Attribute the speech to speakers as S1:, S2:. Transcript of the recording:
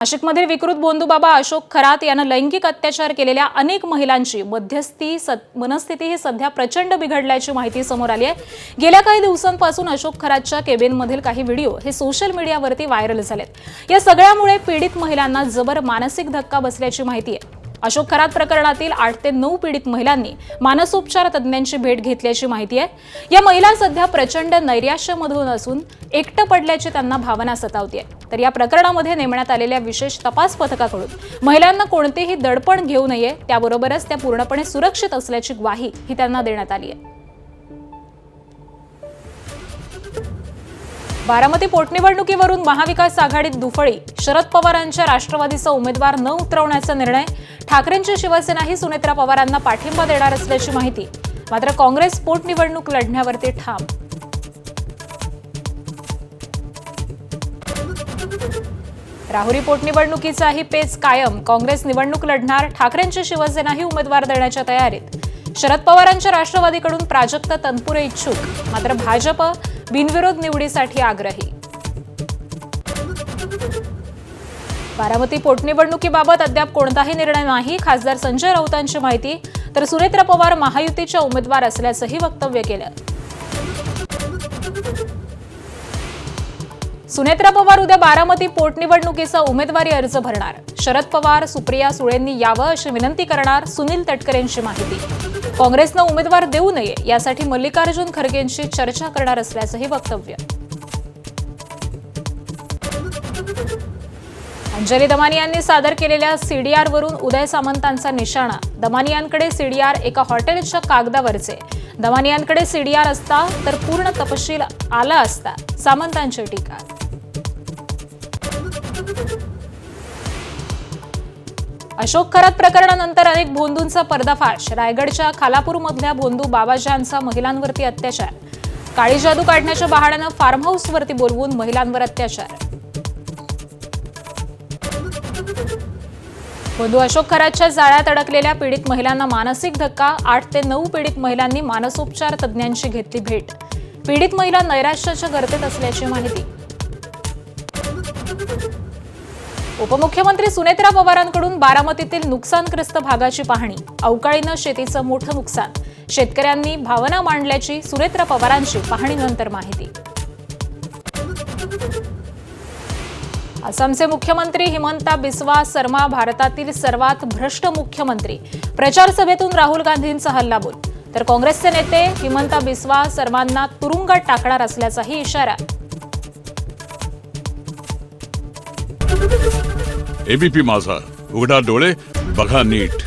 S1: नाशिकमधील विकृत भोंदूबाबा अशोक खरात यानं लैंगिक अत्याचार केलेल्या अनेक महिलांची मनस्थिती ही सध्या प्रचंड बिघडल्याची माहिती समोर आली आहे। गेल्या काही दिवसांपासून अशोक खरातच्या केबिनमधील काही व्हिडिओ हे सोशल मीडियावरती व्हायरल झालेत। या सगळ्यामुळे पीडित महिलांना जबर मानसिक धक्का बसल्याची माहिती आहे। अशोक खरात प्रकरणातील 8 ते 9 पीडित महिलांनी मानसोपचार तज्ञांची भेट घेतल्याची माहिती आहे। या महिला सध्या प्रचंड नैराश्यामधून असून एकटं पडल्याची त्यांना भावना सतावते। तर या प्रकरणामध्ये नेमण्यात आलेल्या विशेष तपास पथकाकडून महिलांना कोणतेही दडपण घेऊ नये, त्याबरोबरच त्या पूर्णपणे सुरक्षित असल्याची ग्वाही ही त्यांना देण्यात आली आहे। बारामती पोटनिवडणुकीवरून महाविकास आघाडीत दुफळी, शरद पवारांच्या राष्ट्रवादीचा उमेदवार न उतरवण्याचा निर्णय, ठाकरेंची शिवसेनाही सुनेत्रा पवारांना पाठिंबा देणार असल्याची माहिती। मात्र काँग्रेस पोटनिवडणूक लढण्यावरती ठाम। राहुरी पोटनिवडणुकीचाही पेच कायम, काँग्रेस निवडणूक लढणार, ठाकरेंची शिवसेनाही उमेदवार देण्याच्या तयारीत। शरद पवारांच्या राष्ट्रवादीकडून प्राजक्त तनपुरे इच्छुक, मात्र भाजप बिनविरोध निवडीसाठी आग्रही। बारामती पोटनिवडणुकीबाबत अद्याप कोणताही निर्णय नाही, खासदार संजय राऊतांची माहिती। तर सुनेत्रा पवार महायुतीच्या उमेदवार असल्याचंही वक्तव्य केलं। सुनेत्रा पवार उद्या बारामती पोटनिवडणुकीचा उमेदवारी अर्ज भरणार। शरद पवार, सुप्रिया सुळेंनी यावं अशी विनंती करणार, सुनील तटकरेंची माहिती। काँग्रेसनं उमेदवार देऊ नये यासाठी मल्लिकार्जुन खरगेंशी चर्चा करणार असल्याचंही वक्तव्य। अंजली दमानियांनी सादर केलेल्या सीडीआरवरून उदय सामंतांचा निशाणा। दमानियांकडे सीडीआर एका हॉटेलच्या कागदावरचे, दमानियांकडे सीडीआर असता तर पूर्ण तपशील आला असता, सामंतांची टीका। अशोक खरात प्रकरणानंतर अनेक भोंदूंचा पर्दाफाश। रायगडच्या खालापूरमधल्या भोंदू बाबाजांचा महिलांवरती अत्याचार। काळी जादू काढण्याच्या बहाण्यानं फार्म हाऊसवरती बोलवून महिलांवर अत्याचार। भोंदू अशोक खरातच्या जाळ्यात अडकलेल्या पीडित महिलांना मानसिक धक्का। 8 ते 9 पीडित महिलांनी मानसोपचार तज्ञांची घेतली भेट। पीडित महिला नैराश्याच्या गर्तेत असल्याची माहिती। उपमुख्यमंत्री सुनेत्रा पवारांकडून बारामतीतील नुकसानग्रस्त भागाची पाहणी। अवकाळीनं शेतीचं मोठं नुकसान, शेतकऱ्यांनी भावना मांडल्याची सुनेत्रा पवारांची पाहणीनंतर माहिती। आसामचे मुख्यमंत्री हिमंता बिस्वा शर्मा भारतातील सर्वात भ्रष्ट मुख्यमंत्री। प्रचार सभेतून राहुल गांधींचा हल्लाबोल। तर काँग्रेसचे नेते हिमंता बिस्वा शर्मांना तुरुंगात टाकणार असल्याचाही इशारा।
S2: एबीपी माझा, उघडा डोळे बघा नीट।